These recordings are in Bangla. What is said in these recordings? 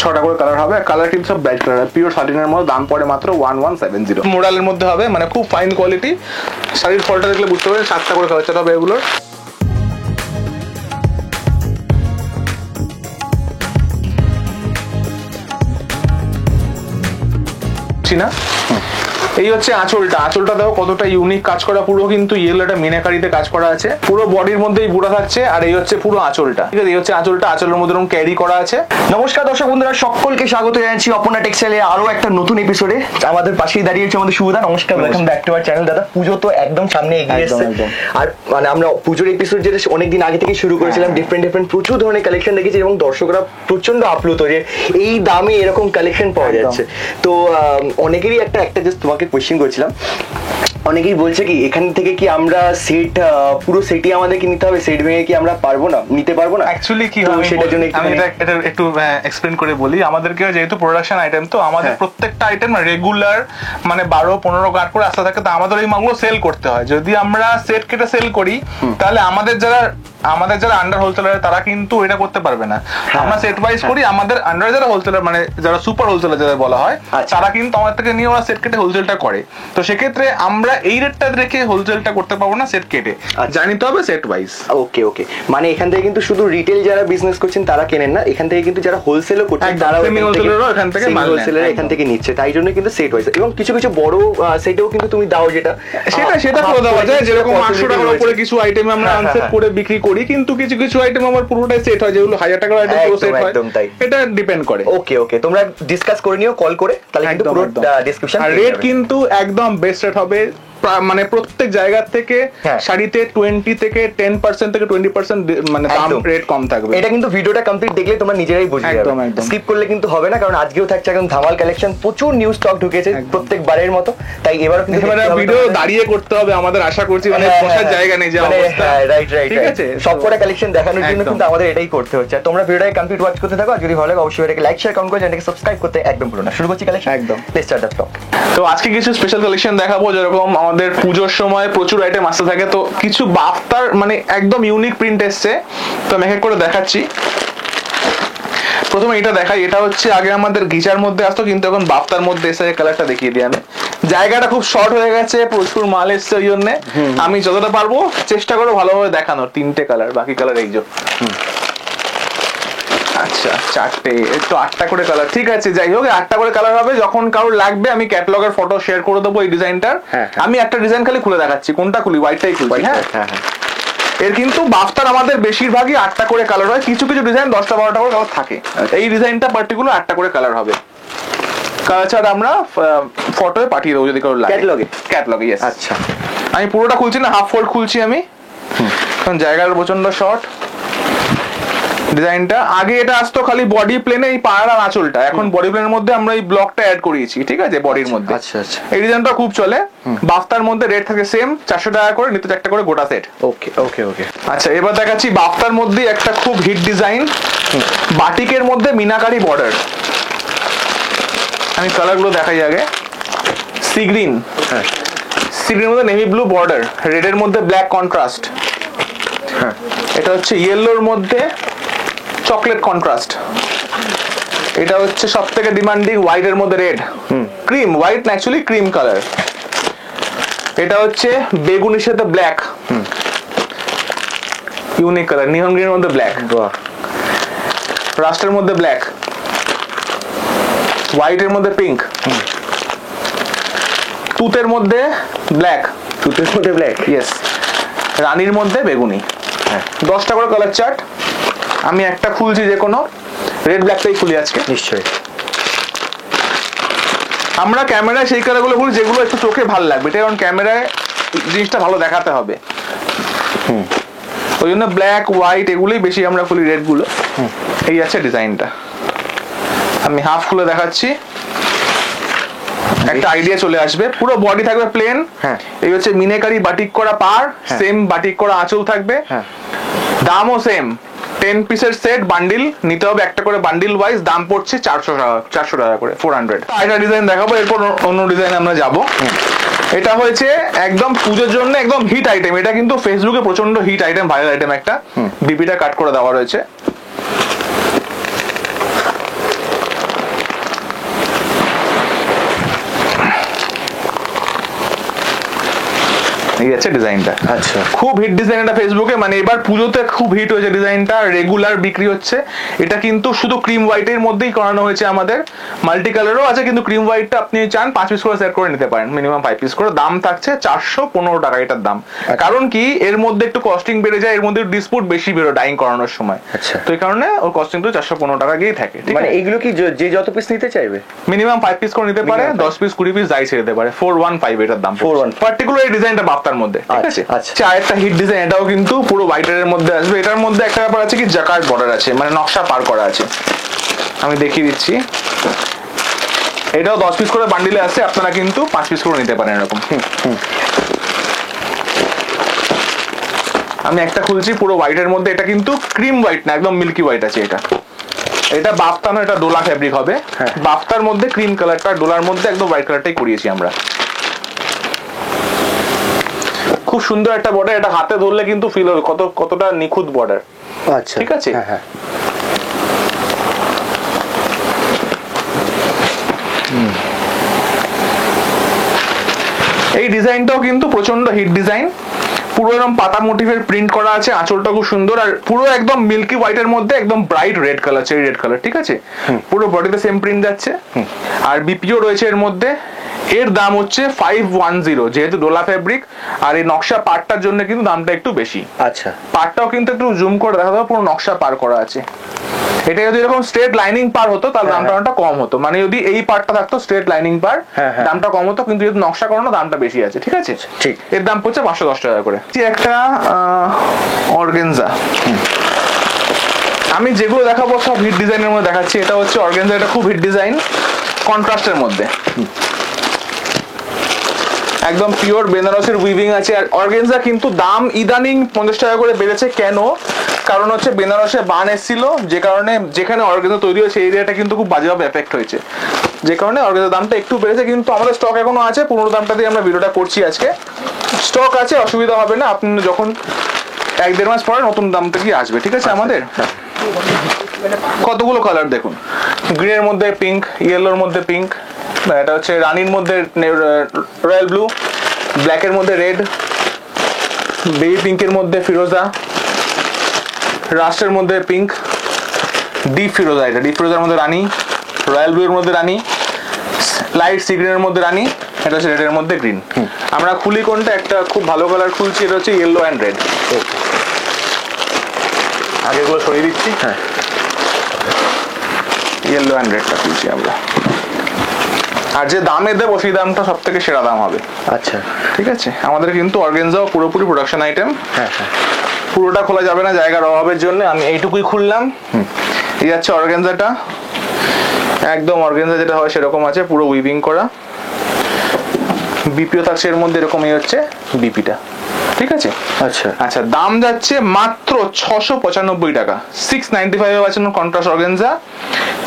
6টা করে কালার হবে, কালার কিন্তু সব ব্রাইট কালার, পিওর সাটিনের মধ্যে, দাম পড়ে মাত্র 1170। মোডালের মধ্যে হবে, মানে খুব ফাইন কোয়ালিটি। শাড়ির ফলটা দেখলে বুঝতে পারবেন, 7টা করে কালার চার্ট হবে এগুলোর। না এই হচ্ছে আঁচলটা, আঁচলটা দেখো কতটা ইউনিক কাজ করা, পুরো কিন্তু ইয়েলো একটা মিনাকারিতে কাজ করা আছে, পুরো বডির মধ্যেই বুড়া থাকছে। আর এই হচ্ছে পুরো আঁচলটা, ঠিক আছে, এই হচ্ছে আঁচলটা, আঁচলের মধ্যে এরকম ক্যারি করা আছে। নমস্কার দর্শক বন্ধুরা, সকলকে স্বাগত জানাচ্ছি অপর্ণা টেক্সটাইলে আরো একটা নতুন এপিসোডে। আমাদের পাশেই দাঁড়িয়ে আছে আমাদের শুভদা। নমস্কার, welcome back to our channel. দাদা, পুজো তো একদম সামনে এগিয়ে এসেছে, আর মানে আমরা পুজোর এপিসোড যেটা অনেকদিন আগে থেকে শুরু করেছিলাম, ডিফারেন্ট প্রচুর ধরনের কালেকশন দেখেছি এবং দর্শকরা প্রচন্ড আপ্লুত যে এই দামে এরকম কালেকশন পাওয়া যাচ্ছে। তো অনেকেরই একটা জাস্ট তোমাকে কোয়েশ্চেন করছিলাম, অনেকেই বলছে কি এখান থেকে কি আমরা সেট পুরো সেটই আমাদেরকে নিতে হবে, সেট ভেঙে কি আমরা পারবো না, নিতে পারবো না? অ্যাকচুয়ালি কি হবে সেটার জন্য আমি এটা একটু এক্সপ্লেন করে বলি। আমাদেরকে যেহেতু প্রোডাকশন আইটেম, তো আমাদের প্রত্যেকটা আইটেম রেগুলার মানে 12-15 গাঁট করে আসতে থাকে, তো আমাদের এই মালগুলো সেল করতে হয়। যদি আমরা সেট কেটে সেল করি তাহলে আমাদের যারা আন্ডার হোলসেলার তারা কিন্তু এটা করতে পারবে না। আমরা সেট ওয়াইজ করি, আমাদের আন্ডার যারা হোলসেলার মানে যারা সুপার হোলসেলার যাদের বলা হয়, তারা কিন্তু আমাদের থেকে নিয়ে ওরা সেট কেটে হোলসেলটা করে। তো সেক্ষেত্রে আমরা এই রেটটা রেখে হোলসেলটা করতে পারবো না, সেট কেটে জানিতে হবে সেট ওয়াইজ। ওকে ওকে, মানে এখান থেকে কিন্তু শুধু রিটেল যারা বিজনেস করছেন তারা কেনেন না, এখান থেকে কিন্তু যারা হোলসেলও করছেন তারা এখান থেকে নিচ্ছে, তাই জন্য কিন্তু সেট ওয়াইজ। এবং কিছু কিছু বড় সেটেও কিন্তু তুমি দাও, যেটা সেটা করে দেওয়া যায়, যেরকম 800 টাকার উপরে কিছু আইটেম আমরা আনসেট করে বিক্রি করি, কিন্তু কিছু কিছু আইটেম আমার পুরোটাই সেট হয়, যেগুলো 1000 টাকার আইটেম পুরো সেট হয়, এটা ডিপেন্ড করে। ওকে ওকে, তোমরা ডিসকাস করে নিও কল করে, তাহলে কিন্তু পুরো ডেসক্রিপশন। আর রেট কিন্তু একদম বেস্ট রেট হবে, মানে প্রত্যেক জায়গা থেকে শাড়িতে 20 থেকে 10% থেকে 20% মানে দাম রেট কম থাকবে। এটা কিন্তু ভিডিওটা কমপ্লিট দেখলে তোমরা নিজেরাই বুঝে যাবে, স্কিপ করলে কিন্তু হবে না, কারণ আজকেও থাকছে একদম ধামাল কালেকশন, প্রচুর নিউ স্টক ঢুকেছে প্রত্যেকবারের মতো, তাই এবারও কিন্তু ভিডিও দাঁড়িয়ে করতে হবে আমাদের, আশা করছি, মানে বসার জায়গা নেই যে অবস্থা। রাইট ঠিক আছে, সবকটা কালেকশন দেখানোর জন্য কিন্তু আমাদের এটাই করতে হচ্ছে। তোমরা ভিডিওটা কমপ্লিট ওয়াচ করতে থাকো, আর যদি ভালো লাগে অবশ্যই এটাকে লাইক শেয়ার কমেন্ট করে চ্যানেলকে সাবস্ক্রাইব করতে একদম ভুলো না। শুরু করছি কালেকশন, একদম লেটস স্টার্ট দ্য টক। তো আজকে কিছু স্পেশাল কালেকশন দেখাবো, যেরকম আমাদের পুজোর সময় প্রচুর আইটেম আসতে থাকে, তো কিছু বাফতার মানে একদম ইউনিক প্রিন্ট এসছে, তো আমি এক করে দেখাচ্ছি। প্রথমে এটা দেখাই, এটা হচ্ছে আগে আমাদের গিজার মধ্যে আসতো, কিন্তু এখন বাফতার মধ্যে এসে কালারটা দেখিয়ে দিই আমি। জায়গাটা খুব শর্ট হয়ে গেছে, প্রচুর মাল এসছে, ওই জন্য আমি যতটা পারবো চেষ্টা করবো ভালোভাবে দেখানোর। 3টে কালার, বাকি কালার এই যে। আচ্ছা 4টে, একটু 8টা করে কালার, ঠিক আছে, যাই হোক 8টা করে কালার হবে। যখন কারোর লাগবে আমি ক্যাটালগের ফটো শেয়ার করে দেবো এই ডিজাইনটার। আমি একটা ডিজাইন খালি খুলে দেখাচ্ছি, কোনটা খুলি, হোয়াইটটাই খুলছি। হ্যাঁ, এর কিন্তু বাফতার আমাদের বেশিরভাগই 8টা করে কালার হয়, কিছু কিছু ডিজাইন 10টা-12টা করে কালার থাকে। এই ডিজাইনটা পার্টিকুলার 8টা করে কালার হবে। কালার আমরা ফটোয় পাঠিয়ে দেবো যদি কারোর লাগে, ক্যাটালগে। ইয়েস। আচ্ছা, আমি পুরোটা খুলছি না, হাফ ফোল্ড খুলছি আমি, কারণ জায়গার প্রচন্ড শর্ট। ডিজাইনটা আগে এটা আসতো খালি বডি প্লেনে, এই পাড়া আঁচলটা, এখন বডি প্লেনের মধ্যে আমরা এই ব্লকটা অ্যাড করিয়েছি, ঠিক আছে, বডির মধ্যে। আচ্ছা আচ্ছা, এই ডিজাইনটা খুব চলে। বাফতার মধ্যে রেট থাকে সেম 400 টাকা করে, নিতে 4টা করে গোটা সেট। ওকে ওকে ওকে। আচ্ছা, এবার দেখাচ্ছি বাফতার মধ্যে একটা খুব হিট ডিজাইন, বাটিকের মধ্যে মিনাকারি বর্ডার। আমি কালারগুলো দেখাই আগে। সি গ্রিন, সি গ্রিনের মধ্যে নেভি ব্লু বর্ডার, রেডের মধ্যে ব্ল্যাক কন্ট্রাস্ট। হ্যাঁ, এটা হচ্ছে ইয়েলোর মধ্যে চকলেট কন্ট্রাস্ট। এটা হচ্ছে সব থেকে ডিমান্ডিং হোয়াইটের মধ্যে রেড, ক্রিম হোয়াইট না, অ্যাকচুয়ালি ক্রিম কালার। এটা হচ্ছে বেগুনির সাথে ব্ল্যাক, ইউনিক কালার, নিয়ন গ্রিনের মধ্যে ব্ল্যাক, রাস্টের মধ্যে ব্ল্যাক, হোয়াইটের মধ্যে পিঙ্ক, তুতের মধ্যে ব্ল্যাক, ইয়েস, রানীর মধ্যে বেগুনি। 10টা করে কালার চার্ট, আমি একটা খুলছি, যে কোনো রেড ব্ল্যাকটাই খুলি আজকে। নিশ্চয়ই আমরা ক্যামেরায় সেই কালারগুলো খুলি যেগুলো একটু চোখে ভালো লাগবে, কারণ ক্যামেরায় জিনিসটা ভালো দেখাতে হবে, ওই জন্য ব্ল্যাক হোয়াইট এগুলোই বেশি আমরা খুলি, রেড গুলো। এই আছে ডিজাইনটা, আমি হাফ খুলে দেখাচ্ছি, একটা আইডিয়া চলে আসবে। পুরো বডি থাকবে প্লেন, এই হচ্ছে মিনাকারি বাটিক করা পার, সেম বাটিক করা আঁচল থাকবে, দামও সেম। 10 পিসের সেট, বান্ডিল নিতে হবে একটা করে, বান্ডিল ওয়াইজ দাম পড়ছে 400 টাকা করে, 400। একটা ডিজাইন দেখাবো, এরপর অন্য ডিজাইন আমরা যাবো। এটা হয়েছে একদম পুজোর জন্য একদম হিট আইটেম, এটা কিন্তু ফেসবুকে প্রচন্ড হিট আইটেম, ভাইরাল আইটেম একটা। বিপিটা কাট করে দেওয়া রয়েছে, এই আছে ডিজাইনটা। আচ্ছা, খুব হিট ডিজাইন এটা ফেসবুকে, মানে এবার পুজোতে খুব হিট হয়েছে ডিজাইনটা, রেগুলার বিক্রি হচ্ছে। এটা কিন্তু শুধু ক্রিম হোয়াইটের মধ্যেই করানো হয়েছে আমাদের, মাল্টি কালারও আছে, কিন্তু ক্রিম হোয়াইটটা আপনি চান 5 পিস করে সেট করে নিতে পারেন, মিনিমাম 5 পিস করে। দাম থাকছে 415 টাকা এটার দাম। কারণ কি এর মধ্যে একটু কস্টিং বেড়ে যায়, এর মধ্যে ডিসপুট বেশি বেরো ডাইং করানোর সময়। আচ্ছা, তো এই কারণে ওর কস্টিং তো 415 টাকা গিয়েই থাকে। মানে এগুলো কি যে যত পিস নিতে চাইবে মিনিমাম 5 পিস করে নিতে পারে, 10 পিস 20 পিস যাই ছেড়ে দিতে পারে। 415 এটার দাম। 415 পার্টিকুলার এই ডিজাইনটা বাপ্তার মধ্যে, ঠিক আছে। আচ্ছা, আরেকটা হিট ডিজাইন, এটাও কিন্তু পুরো হোয়াইটের মধ্যে আসবে। এটার মধ্যে একটা ব্যাপার আছে কি জাকার্ড বর্ডার আছে, মানে নকশা পার করা আছে। আমি দেখিয়ে দিচ্ছি, এটাও 10 পিস করে বান্ডিলে আছে, আপনারা কিন্তু 5 পিস করে নিতে পারেন এরকম। আমি একটা খুলছি পুরো হোয়াইটের মধ্যে, এটা কিন্তু ক্রিম হোয়াইট না, একদম মিল্কি হোয়াইট আছে। এটা বাফতা না, এটা ডোলা ফ্যাব্রিক হবে। বাফতার মধ্যে ক্রিম কালারটা, ডোলার মধ্যে একদম হোয়াইট কালারটাই করিয়েছি আমরা। খুব সুন্দর একটা বর্ডার, এটা হাতে ধরলে কিন্তু ফিল হবে কতটা নিখুঁত বর্ডার। আচ্ছা, ঠিক আছে। হ্যাঁ, এই ডিজাইনটাও কিন্তু প্রচন্ড হিট ডিজাইন, পুরো এরকম পাতা মোটিভের প্রিন্ট করা আছে, আঁচলটা খুব সুন্দর, আর পুরো একদম মিল্কি হোয়াইটের মধ্যে একদম bright red colour, cherry red colour. ঠিক আছে, পুরো বডিতে সেম প্রিন্ট যাচ্ছে, আর বিপিও রয়েছে এর মধ্যে। এর দাম হচ্ছে 510, যেহেতু ডোলা ফেব্রিক আর এই নকশা পার্টটার জন্য কিন্তু দামটা একটু বেশি। আচ্ছা, পার্টটাও কিন্তু একটু জুম করে দেখা যাবে, পুরো নকশা পার করা আছে। এটা যদি এরকম স্ট্রেট লাইনিং পার হতো তাহলে দামটা অনেকটা কম হতো, মানে যদি এই পার্টটা থাকতো স্ট্রেট লাইনিং পার দামটা কম হতো, কিন্তু যেহেতু নকশা করানো দামটা বেশি আছে। ঠিক আছে, ঠিক। এর দাম পড়ছে 510 টাকা করে। একটা অর্গানজা, আমি যেগুলো দেখাবো সব হিট ডিজাইনের মধ্যে দেখাচ্ছি। এটা হচ্ছে অর্গানজা, এটা খুব হিট ডিজাইন, কন্ট্রাস্টের মধ্যে, একদম পিওর বেনারসের উইভিং আছে। আর অর্গানজা কিন্তু দাম ইদানিং 50 টাকা করে বেড়েছে। কেন? কারণ হচ্ছে বেনারসে বান এসেছিল, যে কারণে যেখানে অর্গানজা তৈরি হয়েছে এই এরিয়াটা কিন্তু খুব বাজেভাবে এফেক্ট হয়েছে, যে কারণে অর্গানজার দামটা একটু বেড়েছে। কিন্তু আমাদের স্টক এখনো আছে, পুরোনো দামটা দিয়ে আমরা ভিডিওটা করছি আজকে। স্টক আছে, অসুবিধা হবে না, আপনি যখন 1-1.5 মাস পরে নতুন দামটা কি আসবে। ঠিক আছে। আমাদের কতগুলো কালার দেখুন, গ্রিনের মধ্যে পিঙ্ক, ইয়েলোর মধ্যে পিঙ্ক, এটা হচ্ছে রানীর মধ্যে রয়্যাল ব্লু, ব্ল্যাকের মধ্যে রেড, বেবি পিঙ্কের মধ্যে ফিরোজা, রাস্টের মধ্যে পিঙ্ক, ডিপ ফিরোজা, এটা ডিপ ফিরোজার মধ্যে রানী, রয়্যাল ব্লু এর মধ্যে রানী, লাইট সি গ্রিনের মধ্যে রানী, এটা হচ্ছে রেডের মধ্যে গ্রিন। আমরা খুলি কোনটা, একটা খুব ভালো কালার খুলছি, এটা হচ্ছে ইয়েলো অ্যান্ড রেড। আগেগুলো সরিয়ে দিচ্ছি। হ্যাঁ, ইয়েলো অ্যান্ড রেডটা খুলছি আমরা, আর যে দামে দেবো সেই দামটা সব থেকে সেরা দাম হবে। আচ্ছা, ঠিক আছে। আমাদের কিন্তু অর্গানজাও পুরোপুরি প্রোডাকশন আইটেম। হ্যাঁ, পুরোটা খোলা যাবে না জায়গার অভাবের জন্য, আমি এইটুকুই খুললাম। এই যাচ্ছে অর্গানজাটা, একদম অর্গানজা যেটা হয় সেরকম আছে, পুরো উইভিং করা। বিপিও থাকছে এর মধ্যে, এরকম এই হচ্ছে বিপিটা। ঠিক আছে। আচ্ছা, আচ্ছা, দাম যাচ্ছে মাত্র 695 টাকা, 695 আছে কন্ট্রাস্ট অর্গানজা,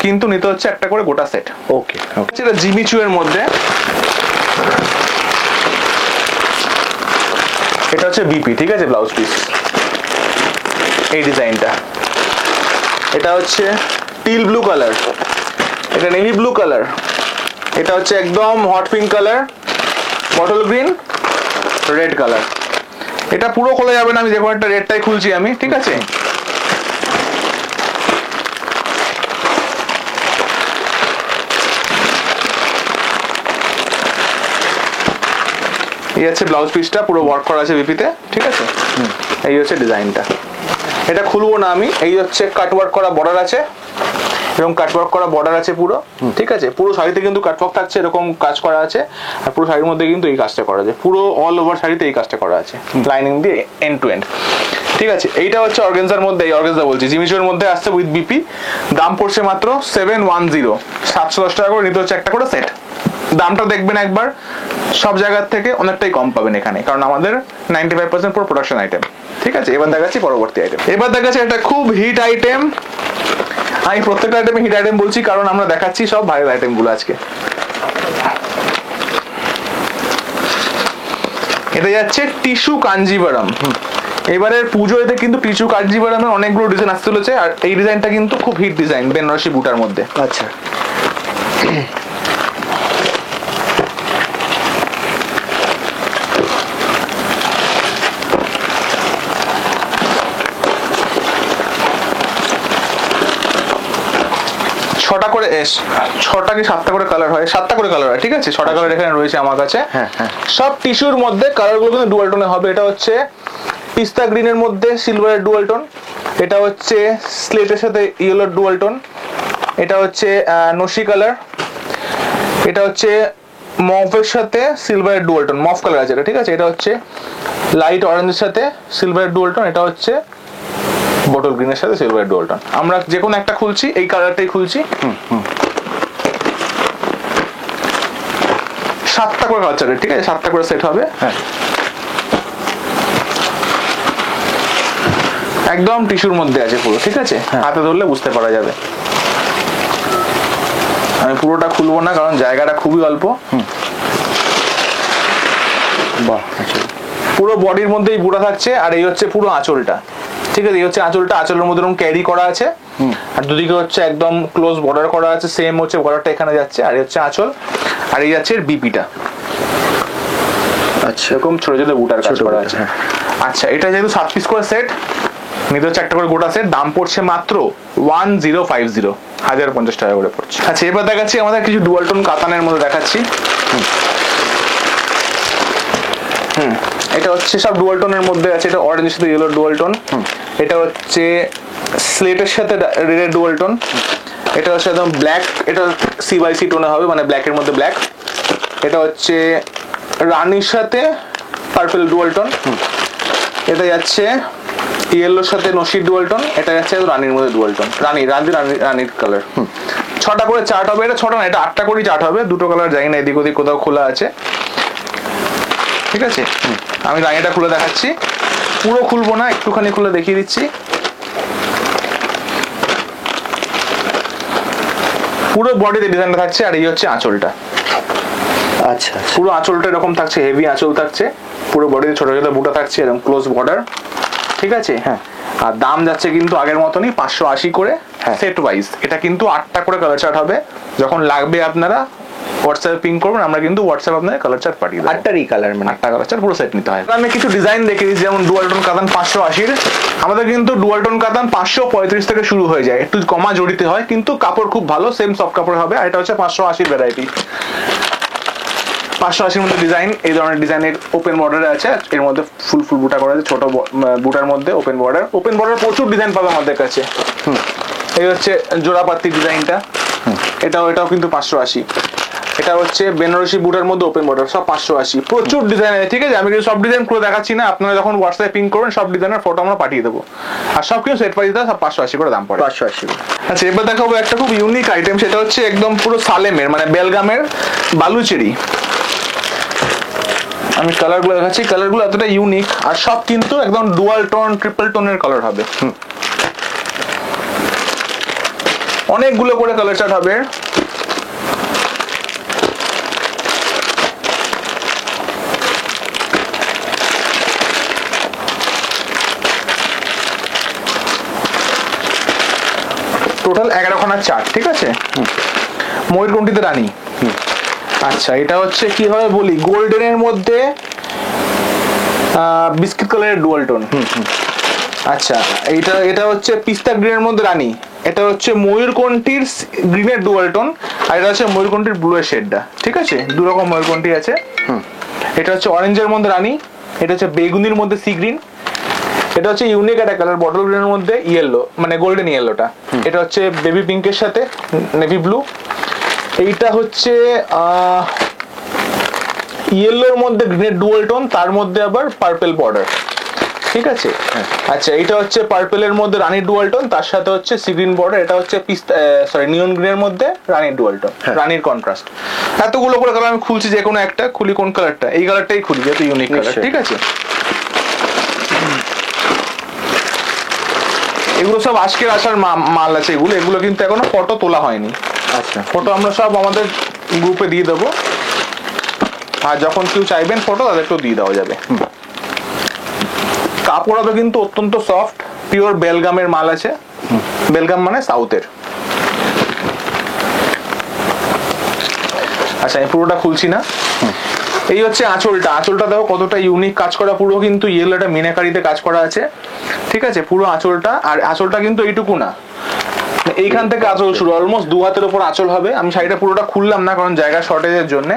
কিন্তু নিতে হচ্ছে একটা করে গোটা সেট। ওকে, এটা জিমিচু এর মধ্যে, এটা হচ্ছে বিপি। ঠিক আছে, ব্লাউজ পিস, এই ডিজাইনটা, এটা হচ্ছে টিল ব্লু কালার, এটা নেভি ব্লু কালার, এটা হচ্ছে একদম hot pink colour, bottle green, red colour. এটা পুরো খোলা যাবে না, আমি যে কোনো একটা রেডটাই খুলছি আমি। ঠিক আছে। এই হচ্ছে ব্লাউজ পিসটা, পুরো ওয়ার্ক করা আছে বিপিতে। ঠিক আছে। এই হচ্ছে ডিজাইনটা, এটা খুলবো না আমি। এই হচ্ছে কাটওয়ার্ক করা বর্ডার আছে, এরকম কাটওয়ার্ক করা বর্ডার আছে পুরো। ঠিক আছে। পুরো শাড়িতে কিন্তু কাটওয়ার্ক থাকছে, এরকম কাজ করা আছে, আর পুরো শাড়ির মধ্যে কিন্তু এই কাজটা করা আছে, পুরো অল ওভার শাড়িতে এই কাজটা করা আছে, লাইনিং দিয়ে এন্ড টু এন্ড। ঠিক আছে। এইটা হচ্ছে অর্গানজার মধ্যে, এই অর্গানজা বলছি, জিমিচুর মধ্যে আসছে উইথ বিপি। দাম পড়ছে মাত্র 710, 710 টাকা করে নিতে হচ্ছে একটা করে সেট। দামটা দেখবেন একবার, সব জায়গার থেকে অনেকটাই কম পাবেন এখানে, কারণ আমাদের 95% পুরো প্রোডাকশন আইটেম। ঠিক আছে। এবার দেখাচ্ছি পরবর্তী আইটেম। এবার দেখাচ্ছি একটা খুব হিট আইটেম। আমি প্রত্যেকটা আইটেমে হিট আইটেম বলছি কারণ আমরা দেখাচ্ছি সব ভাইরাল আইটেম গুলো আজকে। এটা যাচ্ছে টিস্যু কাঞ্জিভারাম। এবারের পুজোতে কিন্তু টিস্যু কাঞ্জিভারামের অনেকগুলো ডিজাইন আসতে চলেছে, আর এই ডিজাইনটা কিন্তু খুব হিট ডিজাইন, বেনারসি বুটার মধ্যে। আচ্ছা, 6টা করে 6টা কি 7টা করে কালার হয়, 7টা করে কালার হয়, ঠিক আছে। 6টা কালার এখানে রয়েছে আমার কাছে। সব টিস্যুর মধ্যে কালারগুলো কিন্তু ডুয়াল টোনে হবে। এটা হচ্ছে পিস্তা গ্রিনের মধ্যে সিলভারের ডুয়াল টোন, এটা হচ্ছে স্লেটের সাথে ইয়েলোর ডুয়াল টোন, এটা হচ্ছে নসি কালার, এটা হচ্ছে মফের সাথে সিলভারের ডুয়াল টোন, মফ কালার আছে এটা, ঠিক আছে। এটা হচ্ছে লাইট অরেঞ্জের সাথে সিলভারের ডুয়াল টোন, এটা হচ্ছে বটল গ্রিনের সাথে সিলভারের ডুয়াল টোন। আমরা যে কোনো একটা খুলছি, এই কালারটাই খুলছি। 7টা করে কালার চার্ট, ঠিক আছে, 7টা করে সেট হবে। একদম টিস্যুর মধ্যে আছে পুরো, ঠিক আছে। হাতে ধরলে বুঝতে পারা যাবে। আমি পুরোটা খুলবো না কারণ জায়গাটা খুবই অল্প। বাহ, পুরো বডির মধ্যেই বুড়া থাকছে। আর এই হচ্ছে পুরো আঁচলটা, ঠিক আছে। এই হচ্ছে আঁচলটা, আঁচলের মধ্যে এরকম ক্যারি করা আছে, আর দুদিকে হচ্ছে একদম ক্লোজ বর্ডার করা আছে, সেম হচ্ছে বর্ডারটা এখানে যাচ্ছে। আর এই হচ্ছে আঁচল, আর এই যাচ্ছে বিপিটা। আচ্ছা, এরকম ছোট ছোট বুটার কাজ করা আছে। আচ্ছা, এটা যেহেতু 7 পিস করে সেট, নিতে হচ্ছে একটা করে গোটা সেট, দাম পড়ছে মাত্র 1050, 1050 টাকা করে পড়ছে। আচ্ছা, এবার দেখাচ্ছি আমাদের কিছু ডুয়াল টোন কাতানের মধ্যে দেখাচ্ছি। এটা হচ্ছে সব ডুয়াল টোনের মধ্যে আছে। এটা অরেঞ্জের সাথে ইয়েলো ডুয়াল টোন, এটা হচ্ছে স্লেটের সাথে রেডের ডুয়াল টোন, এটা হচ্ছে একদম ব্ল্যাক, এটা সি টোনে হবে, মানে ব্ল্যাকের মধ্যে ব্ল্যাক। এটা হচ্ছে রানির সাথে পার্পল ডুয়াল টোন, এটা যাচ্ছে ইয়েলোর সাথে নসির ডুয়াল টোন, এটা যাচ্ছে রানির মধ্যে ডুয়াল টোন, রানির কালার। 6টা করে চার্ট হবে। এটা 6টা না, এটা 8টা করেই চার্ট হবে। দুটো কালার জানি না, এদিক ওদিক কোথাও খোলা আছে, ঠিক আছে। আমি রানিটা খুলে দেখাচ্ছি, পুরো খুলবো না, একটুখানি খুলে দেখিয়ে দিচ্ছি। পুরো বডিতে ডিজাইনটা থাকছে, আর এই হচ্ছে আঁচলটা। আচ্ছা, পুরো আঁচলটা এরকম থাকছে, হেভি আঁচল থাকছে, পুরো বডিতে ছোট ছোট বুটা থাকছে, এরকম ক্লোজ বর্ডার, ঠিক আছে। আর দাম যাচ্ছে কিন্তু আগের মতনই 580 করে সেট ওয়াইজ। এটা কিন্তু 8টা করে কালার চার্ট হবে। যখন লাগবে আপনারা হোয়াটসঅ্যাপে পিং করবেন, আমরা কিন্তু হোয়াটসঅ্যাপ আপনাদের কালার চার্ট পাঠিয়ে দেবো। 8টারই কালার, মানে 8টা কালার চার্ট পুরো সেট নিতে হয়। আমি কিছু ডিজাইন দেখে দিচ্ছি, যেমন ডুয়াল টোন কাতান 580। আমাদের কিন্তু ডুয়াল টোন কাতান 535 থেকে শুরু হয়ে যায়, একটু কমা জড়িতে হয়, কিন্তু কাপড় খুব ভালো, সেম সফট কাপড় হবে। আর এটা হচ্ছে 580 ভ্যারাইটি। 580-র মধ্যে ডিজাইন, এই ধরনের ডিজাইনের ওপেন বর্ডারে আছে, এর মধ্যে ফুল বুটা করা আছে, ছোট বুটার মধ্যে ওপেন বর্ডার প্রচুর ডিজাইন পাবে আমাদের কাছে। এই হচ্ছে জোড়াপাতি ডিজাইনটা, এটাও কিন্তু 580। এটা হচ্ছে বেনারসি বুটার মধ্যে ওপেন বর্ডার, সব 580। প্রচুর ডিজাইন আছে, ঠিক আছে। আমি কিন্তু সব ডিজাইন করে দেখাচ্ছি না, আপনারা যখন হোয়াটসঅ্যাপে পিং করবেন সব ডিজাইনের ফটো আমরা পাঠিয়ে দেবো। আর সব কিছু সেট প্রাইস সব 580 করে দাম পড়ে। 580। আচ্ছা, এবার দেখাবো একটা খুব ইউনিক আইটেম, সেটা হচ্ছে একদম পুরো সালেমের, মানে বেলগামের বালুচেরি। আমি কালারগুলো দেখাচ্ছি, কালারগুলো এতটা ইউনিক, আর সব কিন্তু একদম ডুয়াল টোন, ট্রিপল টোনের কালার হবে। অনেকগুলো করে কালার চার্ট হবে। টোটাল 11খানা চার্ট, ঠিক আছে। ময়ূরকণ্ঠীতে রানী। আচ্ছা, এটা হচ্ছে কিভাবে বলি, গোল্ডেনের মধ্যে বিস্কিট কালারের ডুয়াল টোন। আচ্ছা, এটা হচ্ছে পিস্তা গ্রিনের মধ্যে রানী, এটা হচ্ছে ময়ূরকণ্ঠীর গ্রিনের ডুয়াল টোন, আর এটা হচ্ছে ময়ূরকণ্ঠীর ব্লু এর শেডটা, ঠিক আছে। দু রকম ময়ূরকণ্ঠী আছে। এটা হচ্ছে অরেঞ্জের মধ্যে রানী, এটা হচ্ছে বেগুনির মধ্যে সি গ্রিন, এটা হচ্ছে ইউনিক একটা কালার বটল গ্রিনের মধ্যে ইয়েলো, মানে গোল্ডেন ইয়েলোটা। এটা হচ্ছে বেবি পিঙ্কের সাথে নেভি ব্লু। এইটা হচ্ছে ইয়েলোর মধ্যে গ্রিনের ডুয়াল টোন, তার মধ্যে আবার পার্পল বর্ডার, ঠিক আছে। আচ্ছা, এটা হচ্ছে পার্পলের মধ্যে রানীর ডুয়াল টোন, তার সাথে হচ্ছে সি গ্রিন বর্ডার। এটা হচ্ছে নিয়ন গ্রিনের মধ্যে রানীর ডুয়াল টোন, রানীর কন্ট্রাস্ট। এতগুলো করে কালার আমি খুলছি, যে কোনো একটা খুলি। কোন কালারটা? এই কালারটাই খুলি, যেহেতু ইউনিক কালার, ঠিক আছে। এগুলো সব আজকের আসার মাল আছে, এগুলো কিন্তু এখনো ফটো তোলা হয়নি। আচ্ছা, ফটো আমরা সব আমাদের গ্রুপে দিয়ে দেবো, আর যখন কেউ চাইবেন ফটো তাদেরকেও দিয়ে দেওয়া যাবে। কাপড় হবে কিন্তু অত্যন্ত সফট, পিওর বেলগামের মাল আছে। বেলগাম মানে সাউথের। আচ্ছা, আমি পুরোটা খুলছি না। এই হচ্ছে আঁচলটা দেখো কতটা ইউনিক কাজ করা, পুরো কিন্তু ইয়েলোটা মিনাকারিতে কাজ করা আছে, ঠিক আছে। পুরো আঁচলটা, আর আঁচলটা কিন্তু এইটুকু না, এইখান থেকে আঁচল শুরু, অলমোস্ট 2 হাতের উপর আঁচল হবে। আমি শাড়িটা পুরোটা খুললাম না কারণ জায়গা শর্টেজের জন্য।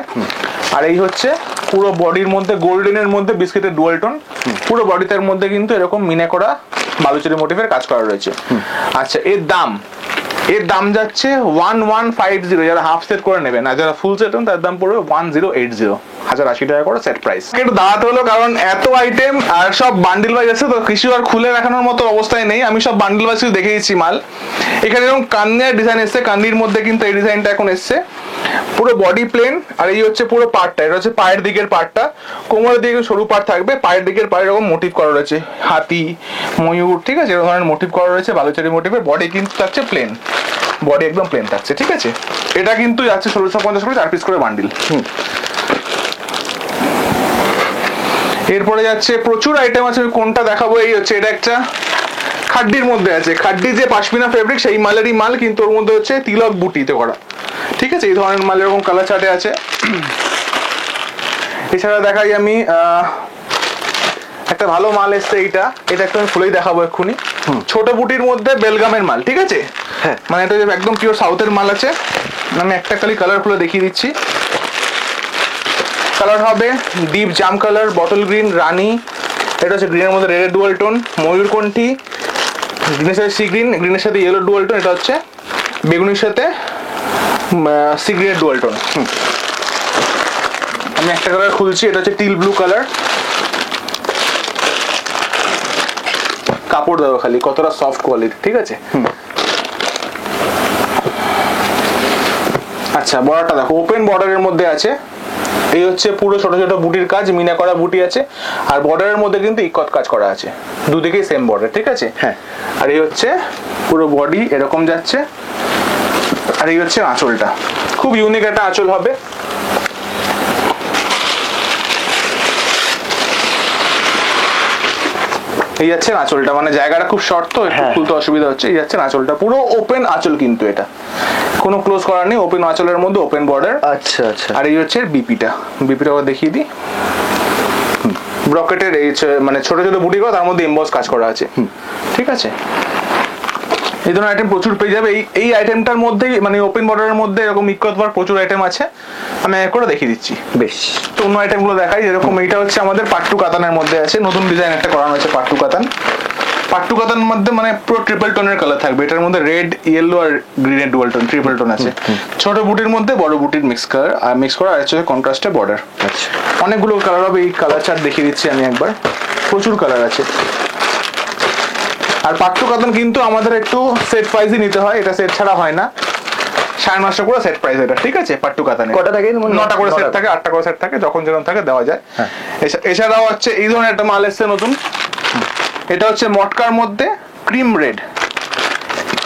আর এই হচ্ছে পুরো বডির মধ্যে গোল্ডেনের মধ্যে বিস্কিটের ডুয়াল টোন, পুরো বডিটার মধ্যে কিন্তু এরকম মিনে করা বালুচরি মোটিভের কাজ করা রয়েছে। আচ্ছা, এর দাম যাচ্ছে 1150, যারা হাফ সেট করে নেবেন, আর যারা ফুল সেট তার দাম পড়বে 1080, 1080 টাকা করে সেট প্রাইস। একটু দাঁড়াতে হলো কারণ এত আইটেম আর সব বান্ডিল ওয়াইজ আছে, তো কিছু আর খুলে রাখানোর মতো অবস্থায় নেই। আমি সব বান্ডিল ওয়াইজ দেখে দিচ্ছি মাল। এখানে এরকম কান্নির ডিজাইন এসছে, কান্নির মধ্যে কিন্তু এই ডিজাইনটা এখন এসছে। পুরো বডি প্লেন, আর এই হচ্ছে পুরো পার্টটা, এটা হচ্ছে পায়ের দিকের পার্টটা, কোমরের দিকে সরু পার্ট থাকবে, পায়ের দিকের পায়ে এরকম মোটিভ করা রয়েছে, হাতি, ময়ূর, ঠিক আছে, এরকম ধরনের মোটিভ করা রয়েছে বালুচরি মোটিভের। বডি কিন্তু থাকছে প্লেন, বডি একদম প্লেন থাকছে, ঠিক আছে। এটা কিন্তু যাচ্ছে 1650 করে 4 পিস করে বান্ডিল। এরপরে যাচ্ছে প্রচুর আইটেম আছে, কোনটা দেখাবো। এই হচ্ছে এটা একটা খাড্ডির মধ্যে আছে, খাড্ডি যে পাশমিনা ফেব্রিক সেই মালেরই মাল, কিন্তু ওর মধ্যে হচ্ছে তিলক বুটিতে করা, ঠিক আছে। এই ধরনের মাল এরকম কালার চার্টে আছে। এছাড়া দেখাই আমি একটা ভালো মাল এসছে, এটা একটু আমি খুলেই দেখাবো এক্ষুনি। ছোট বুটির মধ্যে বেলগামের মাল, ঠিক আছে, মানে এটা একদম পিওর সাউথের মাল আছে। আমি একটা খালি কালার খুলে দেখিয়ে দিচ্ছি। কালার হবে deep jam colour, bottle green, রানী, এটা হচ্ছে গ্রিনের মধ্যে রেড ডুয়াল টোন, ময়ূরকণ্ঠী, গ্রিনের সাথে সি গ্রিন, গ্রিনের সাথে ইয়েলো ডুয়াল টোন, এটা হচ্ছে বেগুনির সাথে সি গ্রিনের ডুয়াল টোন। আমি একটা কালার খুলছি, এটা হচ্ছে টিল ব্লু কালার। কাপড় দেবো খালি কতটা সফট কোয়ালিটি, ঠিক আছে। আচ্ছা, বর্ডারটা দেখো, ওপেন বর্ডারের মধ্যে আছে। এই হচ্ছে পুরো ছোট ছোট বুটির কাজ, মিনা করা বুটি আছে, আর বর্ডারের মধ্যে কিন্তু ইকত কাজ করা আছে, দুদিকেই সেম বর্ডার, ঠিক আছে। আর এই হচ্ছে পুরো বডি এরকম যাচ্ছে, আর এই হচ্ছে আঁচলটা, খুব ইউনিক একটা আঁচল হবে। এই যাচ্ছে আঁচলটা, মানে জায়গাটা খুব শর্ট তো একটু খুলতে অসুবিধা হচ্ছে। এই যাচ্ছে আঁচলটা, পুরো ওপেন আঁচল, কিন্তু এটা কোনো ক্লোজ করা নেই, ওপেন আঁচলের মধ্যে ওপেন বর্ডার। আচ্ছা আচ্ছা। আর এই হচ্ছে বিপিটা দেখিয়ে দিই। ব্রকেটের এই মানে ছোট ছোট বুটি করা, তার মধ্যে এমবস কাজ করা আছে, ঠিক আছে। এই ধরনের আইটেম প্রচুর পেয়ে যাবে এই আইটেমটার মধ্যেই, মানে ওপেন বর্ডারের মধ্যে এরকম ইকত ওয়ার্ক প্রচুর আইটেম আছে। আমি এক করে দেখিয়ে দিচ্ছি। বেশ, তো অন্য আইটেমগুলো দেখাই। যেরকম এইটা হচ্ছে আমাদের পাট্টু কাতানের মধ্যে আছে, নতুন ডিজাইন একটা করানো হয়েছে পাট্টু কাতান। পাট্টু কাতানের মধ্যে মানে পুরো ট্রিপল টোনের কালার থাকবে, এটার মধ্যে রেড, ইয়েলো আর গ্রিনের ডুয়াল টোন, ট্রিপল টোন আছে। ছোট বুটির মধ্যে বড় বুটির মিক্স করা, আর হচ্ছে কন্ট্রাস্টে বর্ডার। আচ্ছা, অনেকগুলো কালার হবে, এই কালার চার্ট দেখিয়ে দিচ্ছি আমি একবার, প্রচুর কালার আছে। আর পাট্টু কাতান কিন্তু আমাদের একটু সেট প্রাইসই নিতে হয়, এটা সেট ছাড়া হয় না। 950 করে সেট প্রাইস এটা, ঠিক আছে। পাট্টু কাতানে কটা থাকে? 9টা করে সেট থাকে, 8টা করে সেট থাকে, যখন যেরকম থাকে দেওয়া যায়। এছাড়াও হচ্ছে এই ধরনের একটা মাল এসছে নতুন, এটা হচ্ছে মটকার মধ্যে ক্রিম রেড।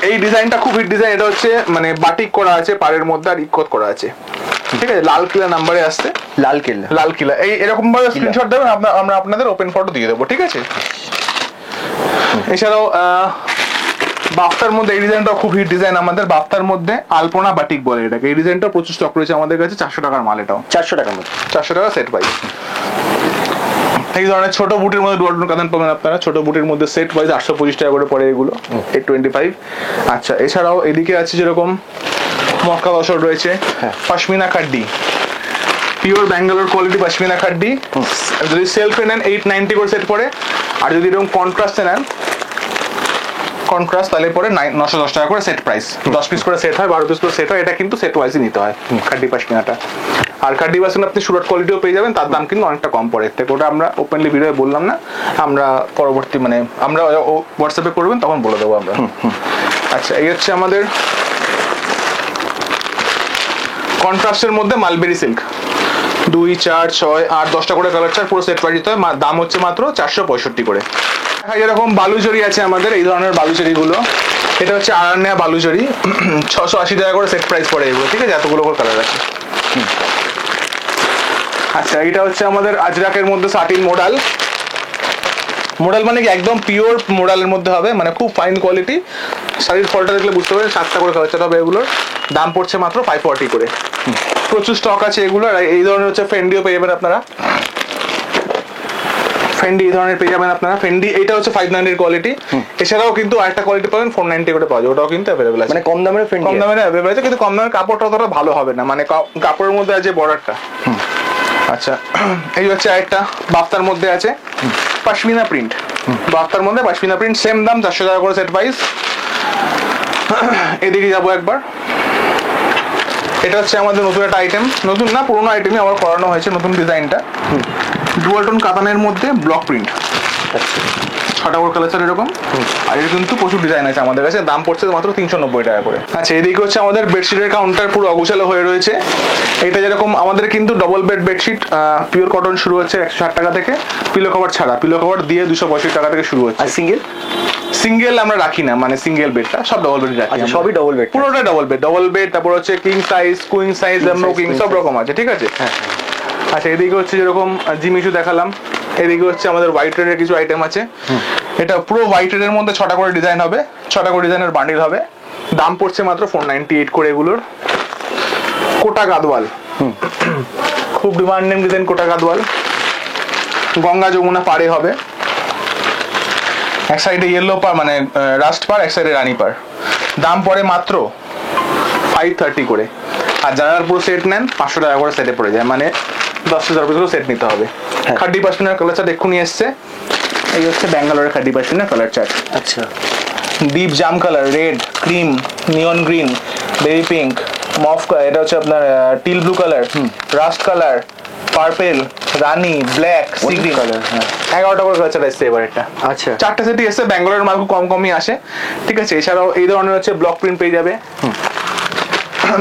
এই ডিজাইনটা খুব হিট ডিজাইন, এটা হচ্ছে মানে বাটিক করা আছে পাড়ের মধ্যে, আর ইকত করা আছে, ঠিক আছে। লাল কিলা নাম্বারে আসছে, লাল কিলা এই এরকম ভাবে স্ক্রিনশট দেবেন, আমরা আপনাদের ওপেন ফটো দিয়ে দেবো, ঠিক আছে। এছাড়াও বাফতার মধ্যে এই ডিজাইনটা খুব হিট ডিজাইন আমাদের, বাফতার মধ্যে আলপনা বাটিক বলে এটাকে। এই ডিজাইনটা প্রচুর স্টক রয়েছে আমাদের কাছে, 400 টাকার মাল, এটাও 400 টাকার মধ্যে, 400 টাকা সেট প্রাইস। এই ধরনের ছোট বুটির মধ্যে ডুয়াল টোন কাতান পাবেন আপনারা, ছোট বুটির মধ্যে সেট প্রাইস 825 টাকা করে পড়ে এগুলো, 825। আচ্ছা, এছাড়াও এদিকে আছে যেরকম মক্কা দশর রয়েছে, পশমিনা খাড্ডি, পিওর ব্যাঙ্গালোর কোয়ালিটি পশমিনা খাড্ডি। যদি সেলফে নেন 890 করে সেট পড়ে, আর যদি এরকম কন্ট্রাস্টে নেন তাহলে পরে 910 টাকা করে সেট প্রাইস। 10 পিস করে সেট হয়, 12 পিস করে সেট হয়, এটা কিন্তু সেট ওয়াইজই নিতে হয় খাড্ডি পশমিনাটা। আর খাড্ডি পশমিনা আপনি সুরাট কোয়ালিটিও পেয়ে যাবেন, তার দাম কিন্তু অনেকটা কম পড়ে, থেকে ওটা আমরা ওপেনলি ভিডিওয়ে বললাম না, আমরা পরবর্তী মানে আমরা হোয়াটসঅ্যাপে করবেন তখন বলে দেবো আমরা। আচ্ছা, এই হচ্ছে আমাদের কন্ট্রাস্টের মধ্যে মালবেরি সিল্ক, 2, 4, 6, 8, 10টা করে কালার চার, পুরো সেট প্রাইস দিতে হয়। দাম হচ্ছে মাত্র 465 করে। এরকম বালুচরি আছে আমাদের, এই ধরনের বালুচরি গুলো, এটা হচ্ছে আরান্যা বালুচরি, 680 টাকা করে সেট প্রাইস পড়ে এগুলো, ঠিক আছে। এতগুলো করে কালার আছে। আচ্ছা, এটা হচ্ছে আমাদের আজরাকের মধ্যে সাটিন মোডাল মানে কি একদম পিওর মোডালের মধ্যে হবে, মানে খুব ফাইন কোয়ালিটি। শাড়ির ফলটা দেখলে বুঝতে পারবেন, 7টা করে কালার চার্ট হবে এগুলোর, দাম পড়ছে মাত্র 540 করে। প্রচুর স্টক আছে এগুলোর। এই ধরনের হচ্ছে ফেন্ডিও পেয়ে যাবেন আপনারা, ফেন্ডি এই ধরনের পেয়ে যাবেন আপনারা। ফেন্ডি এটা হচ্ছে 590 কোয়ালিটি। এছাড়াও কিন্তু আরেকটা কোয়ালিটি পাবেন 490 করে পাওয়া যায়, ওটাও কিন্তু অ্যাভেলেবল আছে। মানে কম দামের ফেন্ডি, কম দামের অ্যাভেলেবল আছে, কিন্তু কম দামের কাপড়টা অতটা ভালো হবে না, মানে কাপড়ের মধ্যে আছে বর্ডারটা। আচ্ছা, এই হচ্ছে আরেকটা বাফতার মধ্যে আছে পশমিনা প্রিন্ট, বাফতার মধ্যে পশমিনা প্রিন্ট, সেম দাম 400 টাকা করে সেট প্রাইস। এদিকে যাবো একবার, এটা হচ্ছে আমাদের নতুন একটা আইটেম, নতুন না পুরোনো আইটেমই আবার করানো হয়েছে নতুন ডিজাইনটা। ডুয়াল টোন কাতানের মধ্যে ব্লক প্রিন্ট, 6টা করে কালার এরকম। আর এর কিন্তু প্রচুর ডিজাইন আছে আমাদের কাছে, দাম পড়ছে মাত্র 390 টাকা করে। আচ্ছা, এদিকে হচ্ছে আমাদের বেডশিটের কাউন্টার পুরো অগোছালো হয়ে রয়েছে। এটা যেরকম আমাদের কিন্তু double bed bedsheet pure cotton শুরু হচ্ছে 160 টাকা থেকে, পিলো কভার ছাড়া, পিলো কভার দিয়ে 265 টাকা থেকে শুরু হচ্ছে। আর সিঙ্গেল সিঙ্গেল আমরা রাখি না, মানে সিঙ্গেল বেডটা সব ডবল বেড রাখি। আচ্ছা, সবই ডবল বেড, পুরোটা ডবল বেড, ডবল বেড, তারপর হচ্ছে king size, queen size, no king, সব রকম আছে, ঠিক আছে। আচ্ছা, এদিকে হচ্ছে যেরকম জিমিচু দেখালাম, এদিকে হচ্ছে আমাদের হোয়াইট রেডের কিছু আইটেম আছে। এটা পুরো হোয়াইট রেডের মধ্যে 6টা করে ডিজাইন হবে, 6টা করে ডিজাইনের বান্ডিল হবে, দাম পড়ছে মাত্র 498 করে এগুলোর। কোটা গাদওয়াল, খুব ডিমান্ডিং ডিজাইন কোটা গাদওয়াল, গঙ্গা যমুনা পারে হবে, এক সাইডে ইয়েলো পার মানে রাস্ট পার, এক সাইডে রানী পার, দাম পড়ে মাত্র 530 করে। আর যারা পুরো সেট নেন 500 টাকা করে সেটে পড়ে যায়, মানে 10,000 রুপিস করে সেট নিতে হবে। খাড্ডি পাশমিনার কালার চার্ট এক্ষুনি এসছে, এই হচ্ছে ব্যাঙ্গালোরের খাড্ডি পাশমিনার কালার চার্ট। আচ্ছা, deep jam colour, red, cream, neon green, baby pink, mauve, এটা হচ্ছে আপনার teal blue colour, rust colour, purple, rani, black, sea green colour. 11টা করে কালার চার্ট এসছে এবার এটা। আচ্ছা, 4টা সেটই এসছে, ব্যাঙ্গালোরের মাল খুব কমই আসে, ঠিক আছে। এছাড়াও এই ধরনের হচ্ছে ব্লক প্রিন্ট পেয়ে যাবে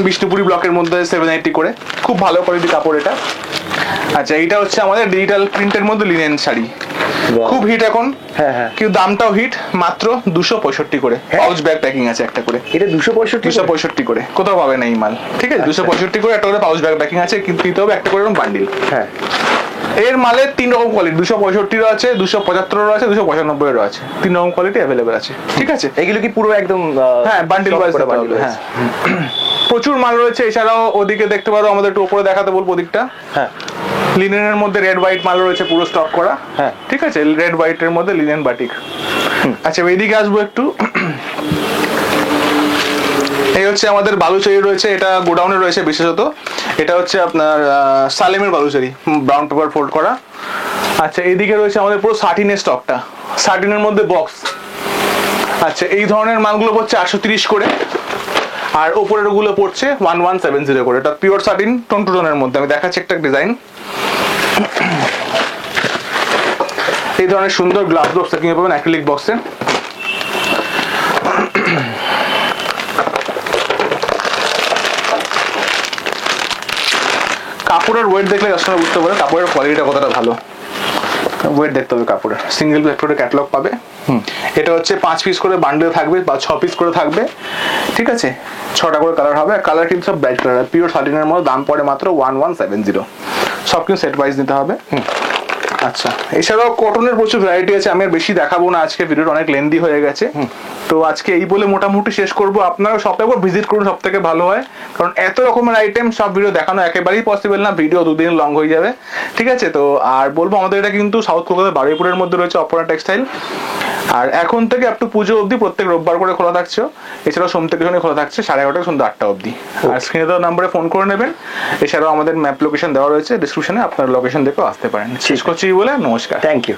বিষ্ণুপুরি ব্লকের মধ্যে 780 করে, খুব ভালো কোয়ালিটি কাপড় এটা। আচ্ছা, এইটা হচ্ছে আমাদের ডিজিটাল প্রিন্টের মধ্যে লিনেন শাড়ি, খুব হিট এখন। হ্যাঁ হ্যাঁ, কিন্তু দামটাও হিট, মাত্র 265 করে। পাউচ ব্যাগ প্যাকিং আছে একটা করে, এটা 265 করে, কোথাও পাবে না এই মাল, ঠিক আছে। 265 করে একটা করে পাউচ ব্যাগ প্যাকিং আছে, কিন্তু দিতে হবে একটা করে এরকম বান্ডিল। হ্যাঁ, এর মালে 3 রকম কোয়ালিটি, 265 আছে, 275 আছে, 295 আছে, 3 রকম কোয়ালিটি অ্যাভেলেবেল আছে, ঠিক আছে। এগুলো কি পুরো একদম হ্যাঁ বান্ডিল ওয়াইজ বান্ডিল, হ্যাঁ প্রচুর মাল রয়েছে। এছাড়াও ওদিকে দেখতে পারো, আমাদের একটু উপরে দেখাতে বলবো ওদিকটা। হ্যাঁ, লিনেনের মধ্যে রেড হোয়াইট মাল রয়েছে পুরো স্টক করা, হ্যাঁ ঠিক আছে, রেড হোয়াইট এর মধ্যে লিনেন বাটিক। আচ্ছা, এইদিকে আসবো একটু, এই হচ্ছে আমাদের বালুচরি রয়েছে, এটা গোডাউনে রয়েছে বিশেষত। এটা হচ্ছে আপনার সালেমের বালুচরি, ব্রাউন পেপার ফোল্ড করা। আচ্ছা, এইদিকে রয়েছে আমাদের পুরো সাটিনের স্টকটা, সাটিনের মধ্যে বক্স। আচ্ছা, এই ধরনের মালগুলো পড়ছে 830 করে, আর ওপরের গুলো পড়ছে 1170 করে। এটা পিওর সাটিন, টোন টু টোনের মধ্যে। আমি দেখাচ্ছি একটা ডিজাইন, এই ধরনের সুন্দর গ্লাস বক্স কিনে পাবেন অ্যাক্রিলিক বক্সে। কাপড়ের ওয়েট দেখলে কাস্টমার বুঝতে পারে কাপড়ের কোয়ালিটিটা কতটা ভালো। ওয়েট দেখতে হবে কাপড়ের, সিঙ্গেল একটা ক্যাটালগ পাবে। এটা হচ্ছে 5 পিস করে বান্ডেল থাকবে বা 6 পিস করে থাকবে, ঠিক আছে। 6টা করে কালার হবে, আর কালার কিন্তু সব ব্রাইট কালার, পিওর সাটিনের মধ্যে, দাম পড়ে মাত্র 1170। সব কিছু সেট ওয়াইজ নিতে হবে। আচ্ছা, এছাড়াও কটনের প্রচুর ভ্যারাইটি আছে, আমি আর বেশি দেখাবো না, আজকে ভিডিওটা অনেক লেন্দি হয়ে গেছে। তো আজকে এই বলে মোটামুটি শেষ করবো। আপনারা শপে একবার ভিজিট করুন, সব থেকে ভালো হয়, কারণ এত রকমের আইটেম সব ভিডিও দেখানো একেবারেই পসিবল না, ভিডিও 2 দিন লং হয়ে যাবে, ঠিক আছে। তো আর বলবো, আমাদের এটা কিন্তু সাউথ কলকাতার বারুইপুরের মধ্যে রয়েছে অপর্ণা টেক্সটাইল, আর এখন থেকে আপ টু পুজো অবধি প্রত্যেক রোববার করে খোলা থাকছে। এছাড়াও সোম থেকে শনি খোলা থাকছে 11:30 সন্ধ্যা 8টা অবধি। আর স্ক্রিনে দেওয়া নাম্বারে ফোন করে নেবেন। এছাড়াও আমাদের ম্যাপ লোকেশন দেওয়া রয়েছে ডিসক্রিপশনে, আপনার লোকেশন দেখেও আসতে পারেন। শেষ করছি বলে নমস্কার, থ্যাংক ইউ।